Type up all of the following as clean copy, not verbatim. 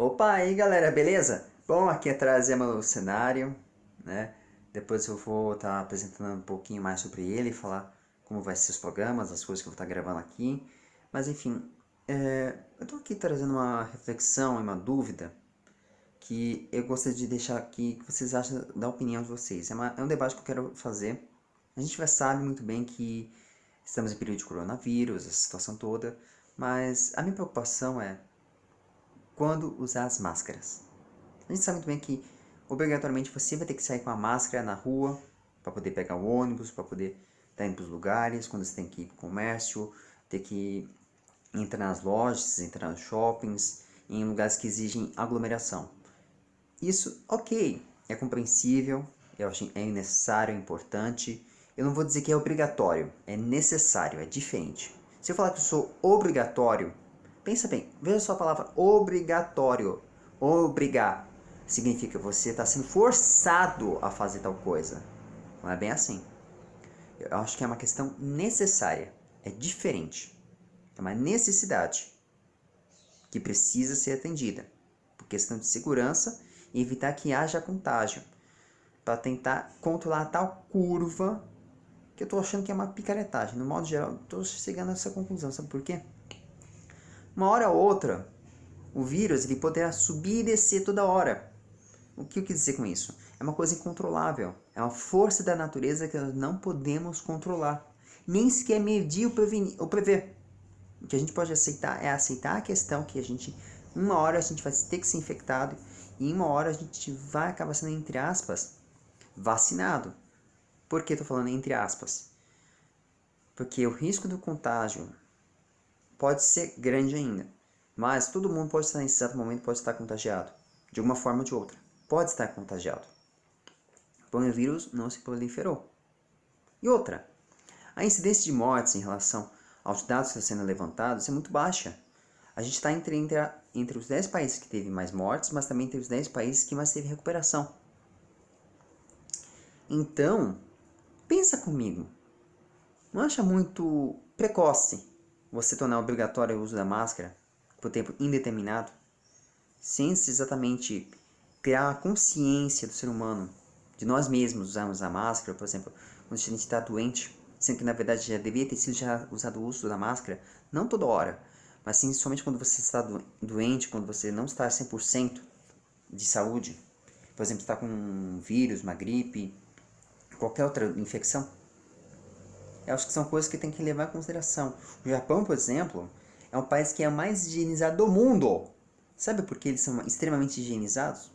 Opa, aí galera, beleza? Bom, aqui atrás é meu cenário, né? Depois eu vou estar apresentando um pouquinho mais sobre ele, falar como vai ser os programas, as coisas que eu vou estar gravando aqui. Mas enfim, eu tô aqui trazendo uma reflexão e uma dúvida que eu gostaria de deixar aqui, que vocês acham da opinião de vocês. É um debate que eu quero fazer. A gente já sabe muito bem que estamos em período de coronavírus, essa situação toda, mas a minha preocupação é quando usar as máscaras. A gente sabe muito bem que obrigatoriamente você vai ter que sair com a máscara na rua para poder pegar o ônibus, para poder estar indo para os lugares, quando você tem que ir para o comércio, ter que entrar nas lojas, entrar nos shoppings, em lugares que exigem aglomeração. Isso, ok, é compreensível, eu acho é necessário, é importante. Eu não vou dizer que é obrigatório, é necessário, é diferente. Se eu falar que eu sou obrigatório, pensa bem, veja só a palavra obrigatório. Obrigar significa você está sendo forçado a fazer tal coisa. Não é bem assim. Eu acho que é uma questão necessária, é diferente. É uma necessidade que precisa ser atendida, por questão de segurança e evitar que haja contágio, para tentar controlar a tal curva que eu estou achando que é uma picaretagem. No modo geral, estou chegando a essa conclusão, sabe por quê? Uma hora ou outra, o vírus ele poderá subir e descer toda hora. O que eu quis dizer com isso? É uma coisa incontrolável, é uma força da natureza que nós não podemos controlar, nem sequer medir ou prever. O que a gente pode aceitar é aceitar a questão que uma hora a gente vai ter que ser infectado e uma hora a gente vai acabar sendo, entre aspas, vacinado. Por que estou falando entre aspas? Porque o risco do contágio pode ser grande ainda, mas todo mundo pode estar nesse exato momento pode estar contagiado, de uma forma ou de outra, pode estar contagiado. Porém o vírus não se proliferou. E outra, a incidência de mortes em relação aos dados que estão sendo levantados é muito baixa. A gente está entre os 10 países que teve mais mortes, mas também entre os 10 países que mais teve recuperação. Então, pensa comigo. Não acha muito precoce você tornar obrigatório o uso da máscara por tempo indeterminado, sem exatamente criar a consciência do ser humano, de nós mesmos usarmos a máscara, por exemplo, quando a gente está doente, sendo que na verdade já devia ter sido já usado o uso da máscara, não toda hora, mas sim somente quando você está doente, quando você não está 100% de saúde, por exemplo, está com um vírus, uma gripe, qualquer outra infecção. Eu acho que são coisas que tem que levar em consideração. O Japão, por exemplo, é um país que é o mais higienizado do mundo. Sabe por que eles são extremamente higienizados?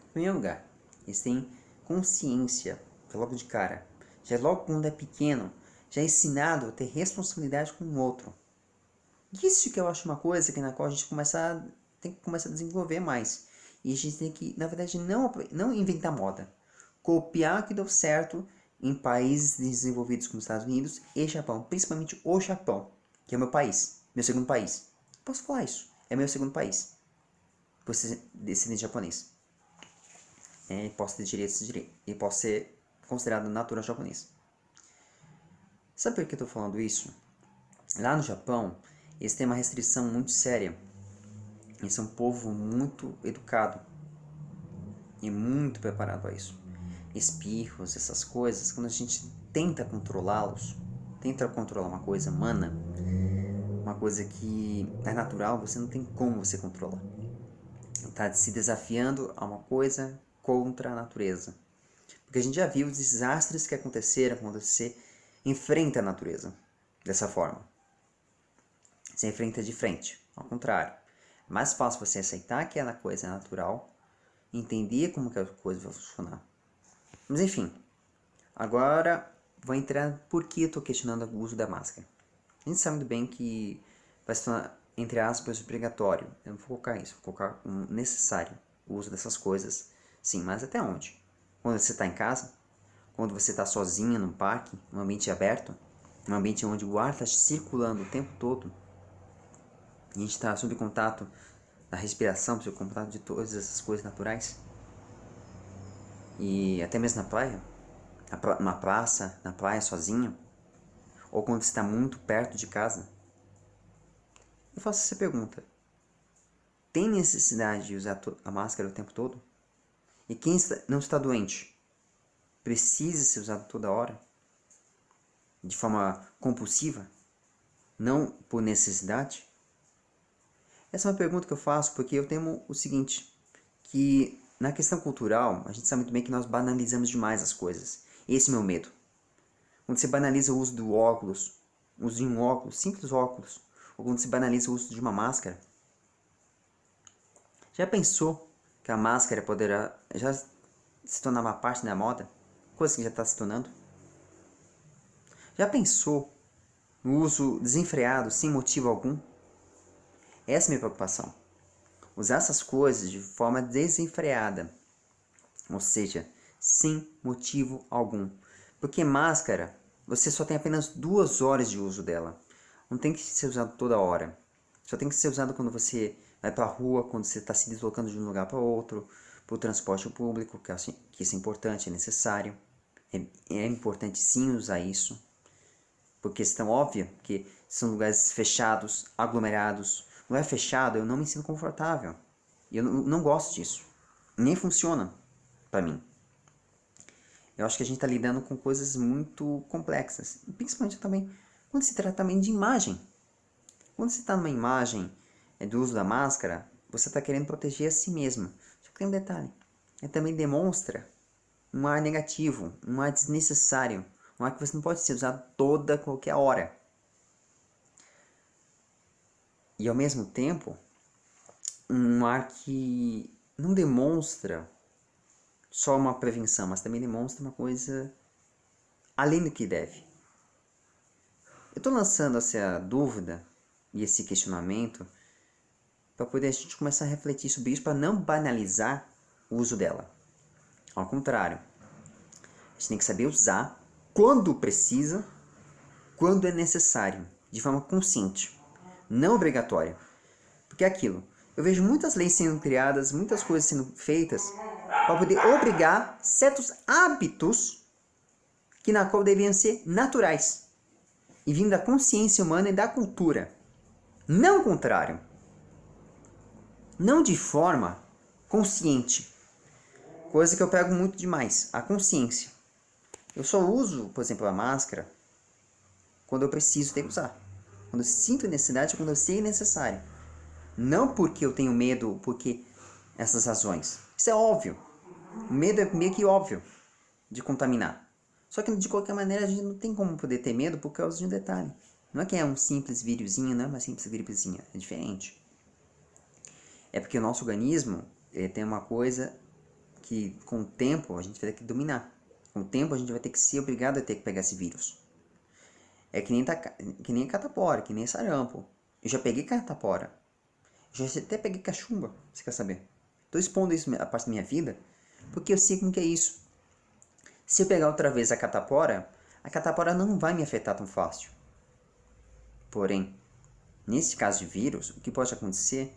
Em primeiro lugar, eles têm consciência, logo de cara. Já logo quando é pequeno, já é ensinado a ter responsabilidade com o outro. Isso que eu acho uma coisa que na qual a gente tem que começar a desenvolver mais. E a gente tem que, na verdade, não inventar moda. Copiar o que deu certo em países desenvolvidos como Estados Unidos e Japão. Principalmente o Japão, que é o meu país, meu segundo país. Posso falar isso? É meu segundo país. Por ser descendente japonês. Posso ter direito e posso ser considerado natural japonês. Sabe por que eu estou falando isso? Lá no Japão, eles têm uma restrição muito séria. Eles são um povo muito educado e muito preparado a isso. Espirros, essas coisas, quando a gente tenta controlá-los, tenta controlar uma coisa humana, uma coisa que é natural, você não tem como você controlar. Está se desafiando a uma coisa contra a natureza. Porque a gente já viu os desastres que aconteceram quando você enfrenta a natureza dessa forma. Você enfrenta de frente. Ao contrário, é mais fácil você aceitar que a coisa é natural, entender como que a coisa vai funcionar. Mas enfim, agora vou entrar por que eu estou questionando o uso da máscara. A gente sabe muito bem que vai se tornar, entre aspas, obrigatório. Eu não vou colocar isso, vou colocar um necessário o uso dessas coisas. Sim, mas até onde? Quando você está em casa? Quando você está sozinho num parque, num ambiente aberto? Num ambiente onde o ar está circulando o tempo todo? A gente está sob contato da respiração, sob contato de todas essas coisas naturais? E até mesmo na praia? Na praça, na praia sozinho? Ou quando você está muito perto de casa? Eu faço essa pergunta. tem necessidade de usar a máscara o tempo todo? E quem não está doente, precisa ser usado toda hora? De forma compulsiva? Não por necessidade? Essa é uma pergunta que eu faço porque eu temo o seguinte, que na questão cultural, a gente sabe muito bem que nós banalizamos demais as coisas. Esse é o meu medo. Quando você banaliza o uso do óculos, o uso de um óculos, simples óculos, ou quando você banaliza o uso de uma máscara, já pensou que a máscara poderá já se tornar uma parte da moda? Coisa que já está se tornando? Já pensou no uso desenfreado, sem motivo algum? Essa é a minha preocupação. Usar essas coisas de forma desenfreada, ou seja, sem motivo algum. Porque máscara, você só tem apenas 2 horas de uso dela. Não tem que ser usado toda hora. Só tem que ser usado quando você vai para a rua, quando você está se deslocando de um lugar para outro, para o transporte público, que isso é importante, é necessário. É importante sim usar isso. Por questão óbvia, que são lugares fechados, aglomerados. Lugar fechado, eu não me sinto confortável. E eu não gosto disso. Nem funciona para mim. Eu acho que a gente está lidando com coisas muito complexas. E principalmente também quando se trata também de imagem. Quando você está numa imagem do uso da máscara, você está querendo proteger a si mesmo. Só que tem um detalhe. Também demonstra um ar negativo, um ar desnecessário. Um ar que você não pode ser usado toda qualquer hora. E ao mesmo tempo, um ar que não demonstra só uma prevenção, mas também demonstra uma coisa além do que deve. Eu estou lançando essa dúvida e esse questionamento para poder a gente começar a refletir sobre isso, para não banalizar o uso dela. Ao contrário, a gente tem que saber usar quando precisa, quando é necessário, de forma consciente, não obrigatória. Porque é aquilo, eu vejo muitas leis sendo criadas, muitas coisas sendo feitas para poder obrigar certos hábitos que na qual deveriam ser naturais e vindo da consciência humana e da cultura. Não o contrário. Não de forma consciente. Coisa que eu pego muito demais, a consciência. Eu só uso, por exemplo, a máscara quando eu preciso ter que usar. Quando eu sinto necessidade, quando eu sei necessário. Não porque eu tenho medo, porque essas razões. Isso é óbvio. O medo é meio que óbvio de contaminar. Só que de qualquer maneira a gente não tem como poder ter medo por causa de um detalhe. Não é que é um simples vírusinho, não é uma simples gripezinha. É diferente. É porque o nosso organismo tem uma coisa que com o tempo a gente vai ter que dominar. Com o tempo a gente vai ter que ser obrigado a ter que pegar esse vírus. É que nem catapora, que nem sarampo. Eu já peguei catapora. Eu já até peguei cachumba, você quer saber? Estou expondo isso a parte da minha vida porque eu sei como que é isso. Se eu pegar outra vez a catapora não vai me afetar tão fácil. Porém, nesse caso de vírus, o que pode acontecer,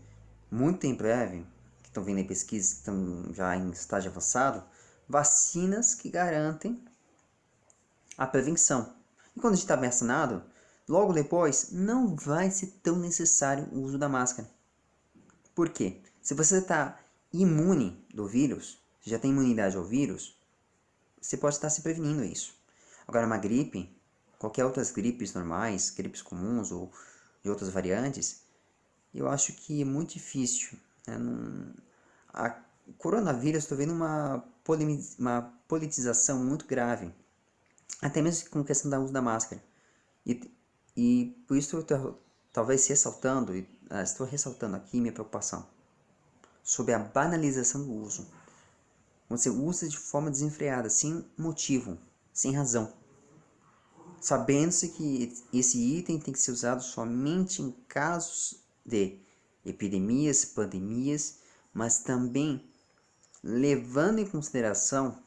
muito em breve, que estão vendo em pesquisas que estão já em estágio avançado, vacinas que garantem a prevenção. E quando a gente está vacinado, logo depois não vai ser tão necessário o uso da máscara. Por quê? Se você está imune do vírus, se já tem imunidade ao vírus, você pode estar se prevenindo isso. Agora, uma gripe, qualquer outras gripes normais, gripes comuns ou de outras variantes, eu acho que é muito difícil. Né? A coronavírus, estou vendo uma politização muito grave, até mesmo com a questão do uso da máscara. E por isso eu estou talvez estou ressaltando aqui minha preocupação sobre a banalização do uso. Você usa de forma desenfreada, sem motivo, sem razão. Sabendo-se que esse item tem que ser usado somente em casos de epidemias, pandemias, mas também levando em consideração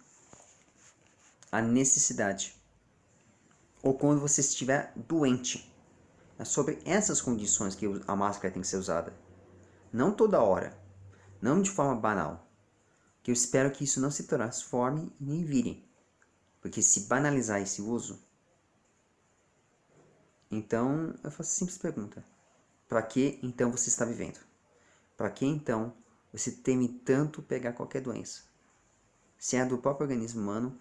a necessidade. Ou quando você estiver doente. É sobre essas condições que a máscara tem que ser usada. Não toda hora. Não de forma banal. Que eu espero que isso não se transforme e nem vire. Porque se banalizar esse uso, então eu faço a simples pergunta. Para que então você está vivendo? para que então você teme tanto pegar qualquer doença? Se é do próprio organismo humano,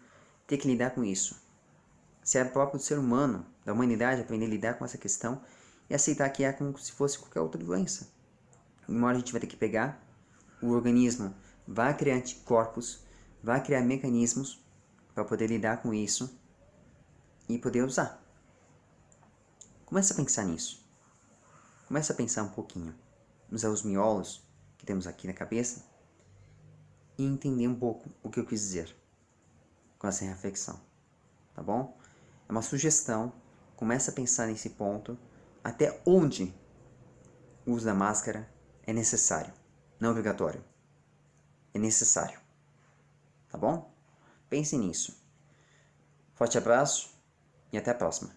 ter que lidar com isso. Se é do próprio ser humano, da humanidade, aprender a lidar com essa questão e aceitar que é como se fosse qualquer outra doença. Uma hora a gente vai ter que pegar, o organismo vai criar anticorpos, vai criar mecanismos para poder lidar com isso e poder usar. Comece a pensar nisso. Comece a pensar um pouquinho. Usar os miolos que temos aqui na cabeça e entender um pouco o que eu quis dizer com essa reflexão. Tá bom? É uma sugestão. Comece a pensar nesse ponto. Até onde o uso da máscara é necessário. Não obrigatório. É necessário. Tá bom? Pense nisso. Forte abraço e até a próxima.